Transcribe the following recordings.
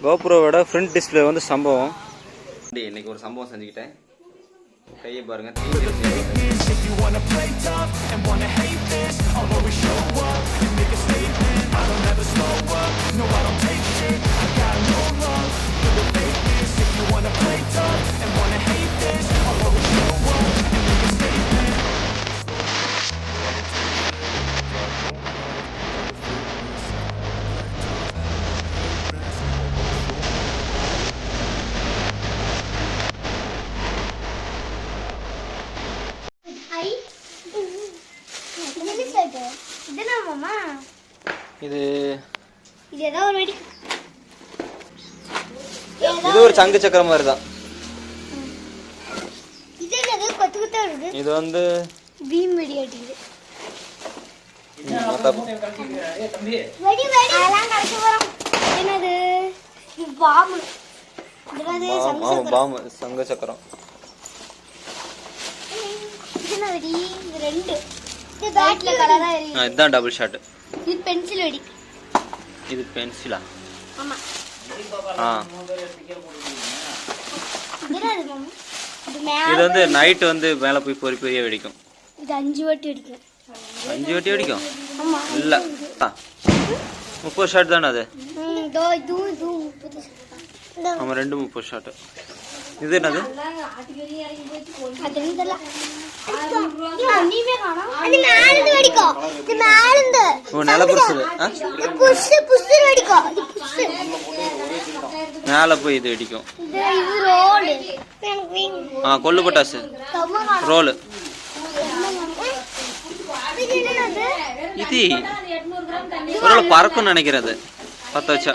கோப்ரோவோட front display வந்து சம்பவம். இன்னைக்கு ஒரு சம்பவம் செஞ்சுக்கிட்டேன். கையை பாருங்க. இது ஒரு சங்கு சக்கரம் மாதிரி தான். இது வந்து பீம் வெடி அடிக்குது. சங்கு சக்கரம் இதுதான் டபுள் ஷாட். இது பென்சில் வெடி. இது பென்சிலா? ஆமா. இது வந்து நைட் வந்து மேல போய் பொறி பொறியா வெடிக்கும். இது 5 வாட்டி வெடிக்கும். 5 வாட்டி வெடிக்கும்? ஆமா. இல்ல 30 ஷாட் தானே அது? ஆமா 2 30 ஷாட். இது என்னது? மேல போய் இது வெடிக்கும். கொள்ளு பட்டாசு ரோல். இது ஒரு பறக்கும் நினைக்கிறது. பத்த வச்சா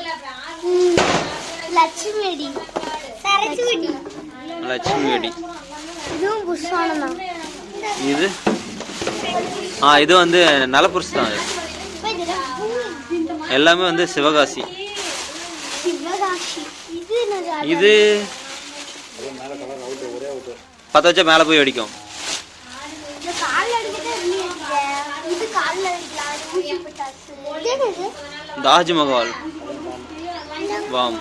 லட்சுமி வெடி. இது இது வந்து நலப்புருஷ் தான். எல்லாமே வந்து சிவகாசி. இது பத்த வச்சா மேல போய் வெடிக்கும். தாஜ்மஹால் வாம்.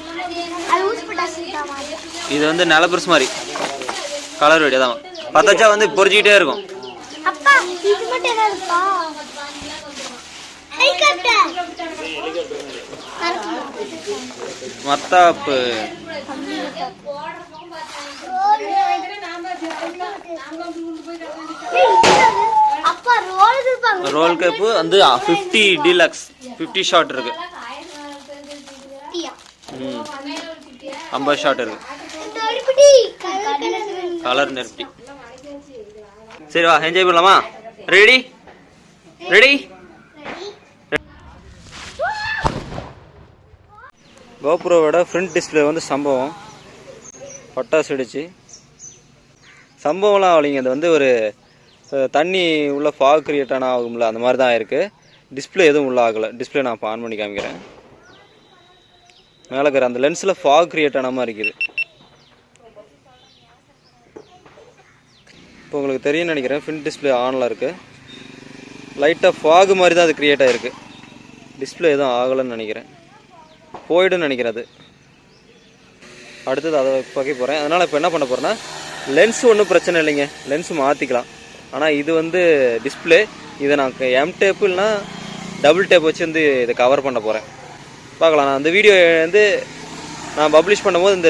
இது வந்து நலப்புருஷ் மாதிரி கலர் வெடி தான். பத்த வச்சா வந்து பொறிச்சிக்கிட்டே இருக்கும். மத்தாப்பு ரோல் கேப்பு வந்து 50 டீலக்ஸ் 50 ஷாட் இருக்கு. 50 ஷாட் இருக்கு. கலர் நெருப்பி. சரி வா என்ஜாய் பண்ணலாமா? Ready ready. கோப்ரோவோட ஃப்ரண்ட் டிஸ்பிளே வந்து சம்பவம். பட்டாசு வெடிச்சு சம்பவம்லாம் ஆகலைங்க. அது வந்து ஒரு தண்ணி உள்ள ஃபாக் கிரியேட் ஆனால் ஆகும்ல, அந்த மாதிரி தான் இருக்குது. டிஸ்பிளே எதுவும் உள்ள ஆகலை. டிஸ்பிளே நான் இப்போ ஆன் பண்ணி காமிக்கிறேன். மேலே இருக்கிற அந்த லென்ஸில் ஃபாக் கிரியேட் ஆன மாதிரி இருக்குது. இப்போ உங்களுக்கு தெரியும்னு நினைக்கிறேன். ஃப்ரண்ட் டிஸ்பிளே ஆனில் இருக்குது. லைட்டாக ஃபாகு மாதிரி தான் அது க்ரியேட் ஆகிருக்கு. டிஸ்பிளே எதுவும் ஆகலைன்னு நினைக்கிறேன். போய்டுன்னு நினைக்கிறது. அடுத்தது அதை பார்க்க போகிறேன். அதனால் இப்போ என்ன பண்ண போகிறேன்னா, லென்ஸ் ஒன்றும் பிரச்சனை இல்லைங்க, லென்ஸு மாற்றிக்கலாம். ஆனால் இது வந்து டிஸ்பிளே. இதை நான் எம் டேப்பு இல்லைனா டபுள் டேப் வச்சு வந்து இதை கவர் பண்ண போகிறேன். பார்க்கலாம். நான் அந்த வீடியோ வந்து நான் பப்ளிஷ் பண்ணும்போது இந்த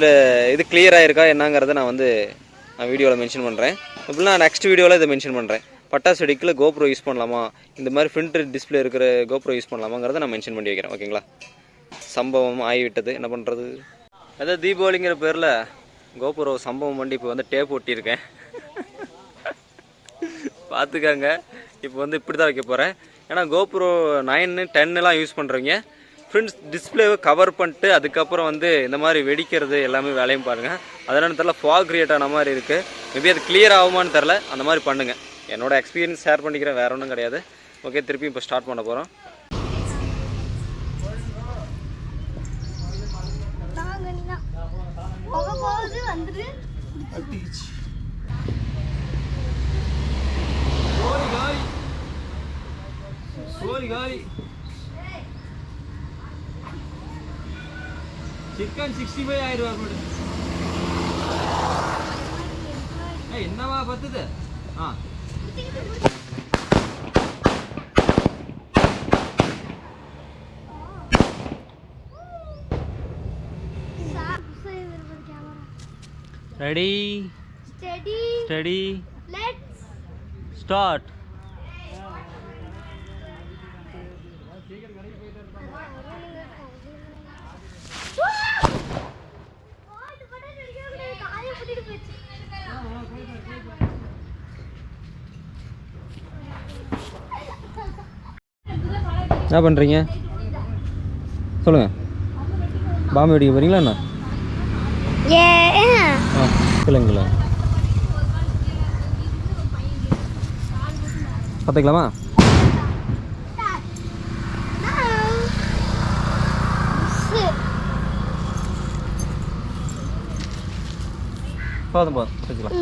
இது கிளியராக இருக்கா என்னங்கிறத நான் வீடியோவில் மென்ஷன் பண்ணுறேன். அப்படின்னா நெக்ஸ்ட் வீடியோவில் இதை மென்ஷன் பண்ணுறேன். பட்டாசு வெடிக்கில் கோப்ரோ யூஸ் பண்ணலாமா, இந்த மாதிரி ஃப்ரண்ட் டிஸ்பிளே இருக்கிற கோப்ரோ யூஸ் பண்ணலாமாங்கிறத நான் மென்ஷன் பண்ணி வைக்கிறேன். ஓகேங்களா? சம்பவம் ஆகிவிட்டது, என்ன பண்ணுறது. அதாவது தீபாவளிங்கிற பேரில் கோப்ரோ சம்பவம் பண்ணி இப்போ வந்து டேப் ஒட்டியிருக்கேன். பார்த்துக்காங்க. இப்போ வந்து இப்படி தான் வைக்க போகிறேன். ஏன்னா கோப்ரோ 9, 10 யூஸ் பண்ணுறவங்க ஃப்ரண்ட்ஸ் டிஸ்பிளேவை கவர் பண்ணிட்டு அதுக்கப்புறம் வந்து இந்த மாதிரி வெடிக்கிறது எல்லாமே வேலையும் பாருங்கள். அதனால தெரில ஃபாக் கிரியேட் ஆன மாதிரி இருக்குது. மேபி அது கிளியர் ஆகுமான்னு தெரில. அந்த மாதிரி பண்ணுங்கள். என்னோடய எக்ஸ்பீரியன்ஸ் ஷேர் பண்ணிக்கிறேன், வேறு ஒன்றும் கிடையாது. ஓகே, திருப்பி இப்போ ஸ்டார்ட் பண்ண போகிறோம். சிக்கன் 65 ஆயிரம் ரூபாய். என்னவா பத்துது? ஆ ரெடி ஸ்டடி லெட்ஸ் ஸ்டார்ட். என்ன பண்ணுறீங்க சொல்லுங்கள். பாம்பு வெடிக்க போகிறீங்களா என்ன? ஆ சொல்லுங்களா, பார்த்துக்கலாமா? போதும் போதும் வச்சுக்கலாம்.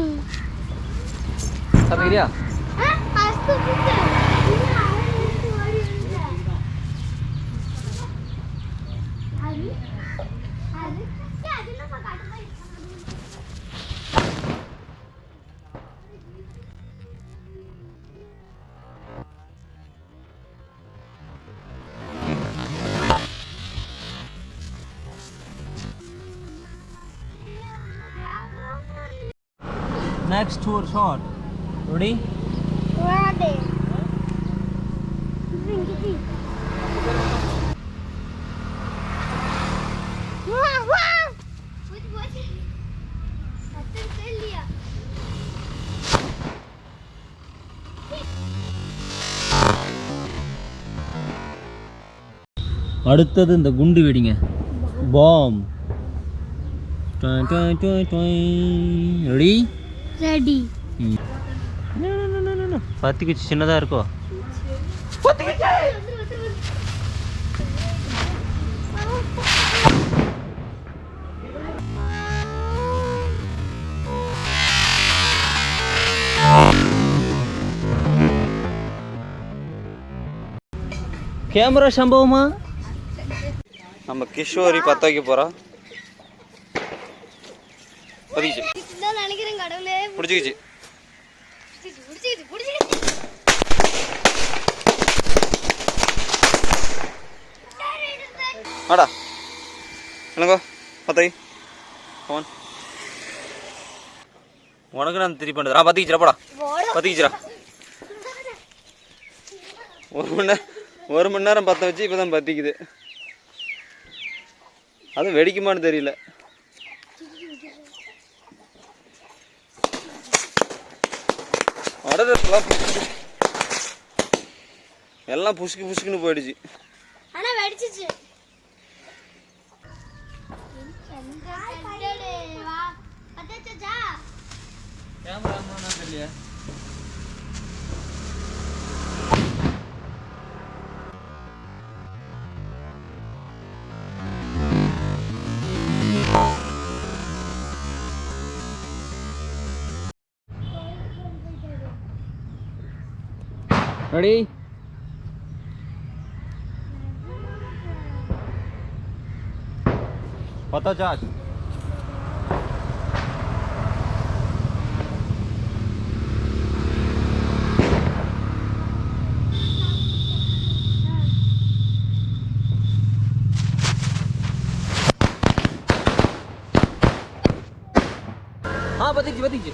பார்த்துக்கிறியா? Next tour shot. Ready? Ready. அடுத்தது இந்த குண்டு வெடிங்க. பாம். ரெடி? ரெடி. பத்திக்குச்சி சின்னதாக இருக்கோ? கேமரா சம்பவமா? நம்ம கிஷோரி பற்ற வைக்க போகிறோம். பிடிச்சிக்கிச்சு. ஆடா என்னங்கோ பத்தை கமான். உனக்கு நான் திருப்பி பண்ணுறா. பற்றிக்கிச்சிரா போடா, பற்றிக்கிச்சிரா. ஒரு மணி நேரம் பற்ற வச்சு இப்போ தான் பற்றிக்குது. அதுவும் வெடிக்குமான்னு தெரியல. எல்லாம் புசுக்கு புசுக்குன்னு போயிடுச்சு. ஆனா வெடிச்சிச்சு. கேமரா ஆன் தெரியல. ரெடி? பத்தாச்சா? பத்திச்சு.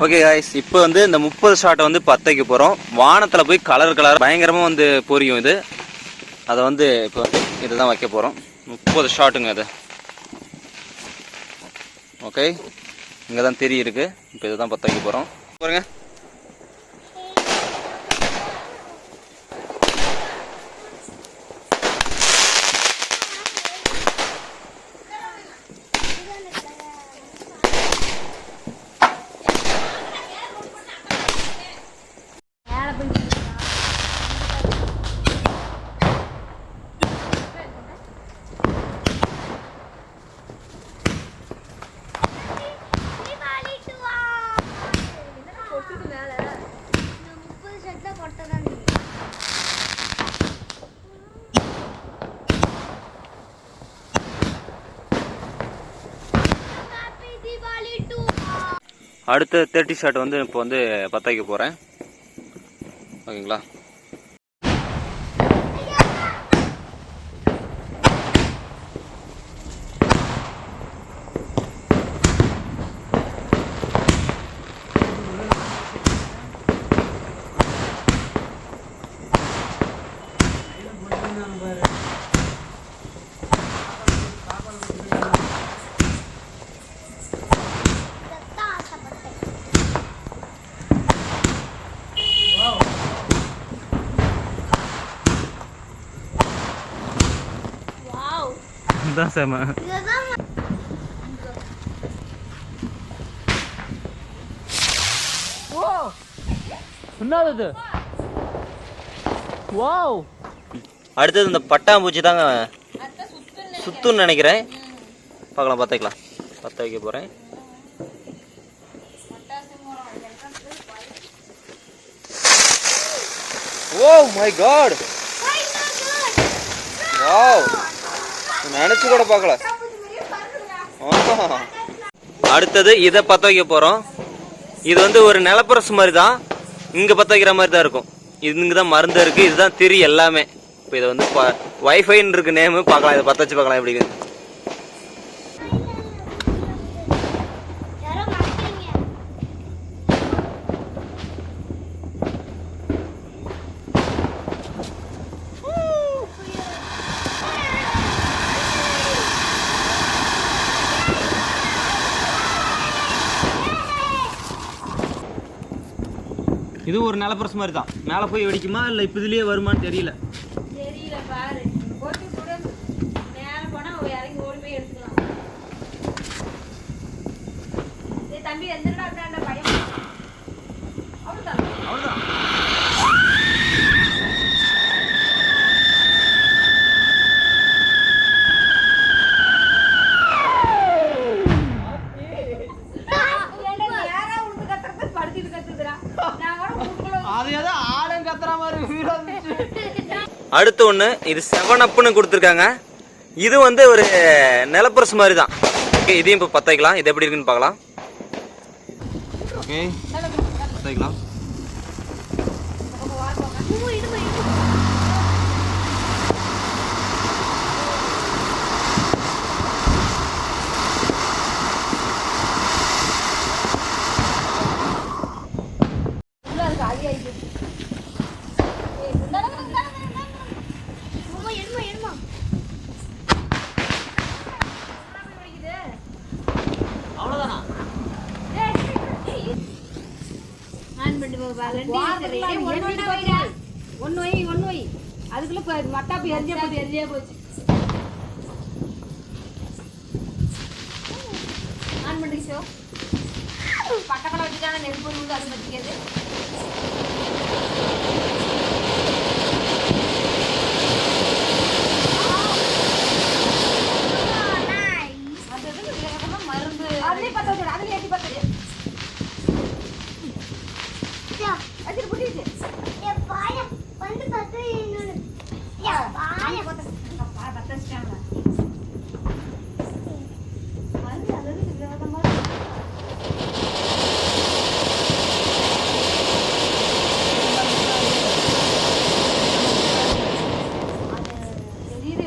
ஓகே காய்ஸ், இப்போ வந்து இந்த 30 ஷாட்டை வந்து பற்ற போகிறோம். வானத்தில் போய் கலர் பயங்கரமாக வந்து பொரியும் இது. அதை வந்து இப்போ இதை தான் வைக்க போகிறோம். 30 ஷாட்டுங்க அது. ஓகே, இங்கே தான் தெரி இருக்கு. இப்போ இதை தான் பற்ற வைக்க போகிறோம். பாருங்க. அடுத்த 30 ஷாட் வந்து இப்போ வந்து பற்ற வைக்க போகிறேன். ஓகேங்களா? இதுதான் செம. அடுத்தது இந்த பட்டாம்பூச்சி தாங்க சுத்துன்னு நினைக்கிறேன். பார்க்கலாம், பார்த்துக்கலாம். பற்ற வைக்க போகிறேன். ஓ மை காட், வாவ், நினைச்சு கூட பார்க்கல. அடுத்தது இதை பற்ற வைக்க போகிறோம். இது வந்து ஒரு நிலப்பரசு மாதிரி தான், இங்கே பற்ற வைக்கிற மாதிரி தான் இருக்கும். இங்கே தான் மருந்து இருக்குது, இதுதான் திரி எல்லாமே. இப்போ இதை வந்து வைஃபைன்னு இருக்கு நேமு. பார்க்கலாம், இதை பற்ற வச்சு பார்க்கலாம் எப்படி. இது ஒரு நிலப்பரசு மாதிரி தான். மேலே போய் வெடிக்குமா இல்லை இப்போ இதுலேயே வருமானு தெரியல. பாரு, போட்டு கூட மேலே போனால் இறங்கி ஓடி போய் எடுத்துக்கலாம். தம்பி எந்திரடா பயம். அவ்வளோதான், அவ்வளோதான். அடுத்து ஒன்று, இது 7 கொடுத்துருக்காங்க. இது வந்து ஒரு நிலப்பரசு மாதிரி தான். ஓகே, இதையும் இப்போ பற்ற வைக்கலாம். இது எப்படி இருக்குன்னு பார்க்கலாம். ஓகே, பற்ற வைக்கலாம். அதுக்குள்ள மட்டாப்பு எரிஞ்சே போச்சு. ஆன் பண்ணி ஷோ பட்டக்கலை வச்சுட்டான நெருப்பு வந்து அது பற்றிக்கிறது. மருந்து அதுலேயே பற்ற வச்சு, அதுலேயே ஏற்றி பற்றது.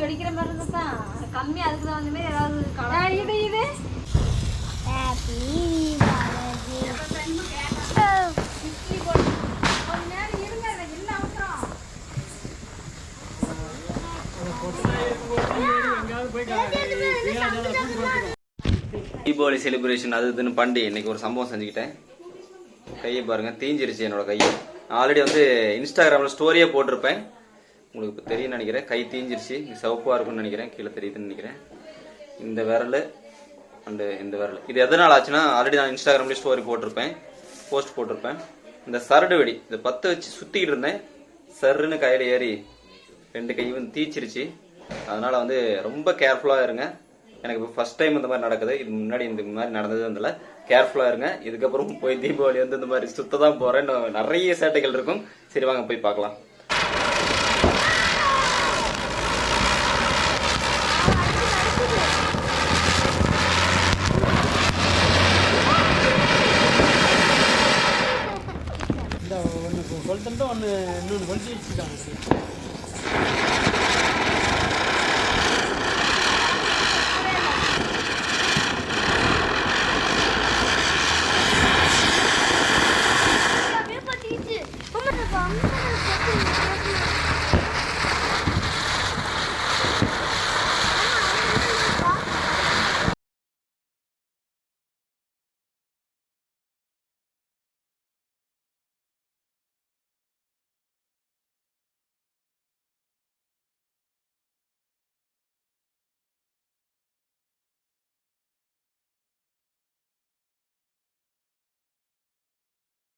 வெடிக்கிற மருந்து தான் கம்மி. அதுக்கு தான் வந்து ஏதாவது இது இது தீபாவளி செலிப்ரேஷன் அது இதுன்னு பண்ணி இன்னைக்கு ஒரு சம்பவம் செஞ்சுக்கிட்டேன். கையை பாருங்க, தீஞ்சிருச்சு என்னோட கையை. ஆல்ரெடி வந்து இன்ஸ்டாகிராமில் ஸ்டோரியே போட்டிருப்பேன், உங்களுக்கு இப்போ தெரியும்னு நினைக்கிறேன். கை தீஞ்சிருச்சு, சிவப்பாக இருக்குன்னு நினைக்கிறேன், கீழே தெரியுதுன்னு நினைக்கிறேன். இந்த விரல் அண்டு இந்த விரல் இது எதனால் ஆச்சுன்னா, ஆல்ரெடி நான் இன்ஸ்டாகிராம்லேயே ஸ்டோரி போஸ்ட் போட்டிருப்பேன். இந்த சரடு வெடி இதை பற்ற வச்சு சுற்றிக்கிட்டு இருந்தேன். சருன்னு கையில் ஏறி 2 கையும் தீச்சிருச்சு. அதனால் வந்து ரொம்ப கேர்ஃபுல்லாக இருங்க. எனக்கு இப்போ ஃபர்ஸ்ட் டைம் இந்த மாதிரி நடக்குது. இது முன்னாடி இந்த மாதிரி நடந்தது அதில். கேர்ஃபுல்லாக இருங்க. இதுக்கப்புறம் போய் தீபாவளி வந்து இந்த மாதிரி சுத்த தான் போகிறேன். நிறைய சேட்டைகள் இருக்கும். சரி வாங்க போய் பார்க்கலாம். கொளுத்துட்டு ஒன்று இன்னொன்று கொளுத்தி வச்சுருக்காங்க.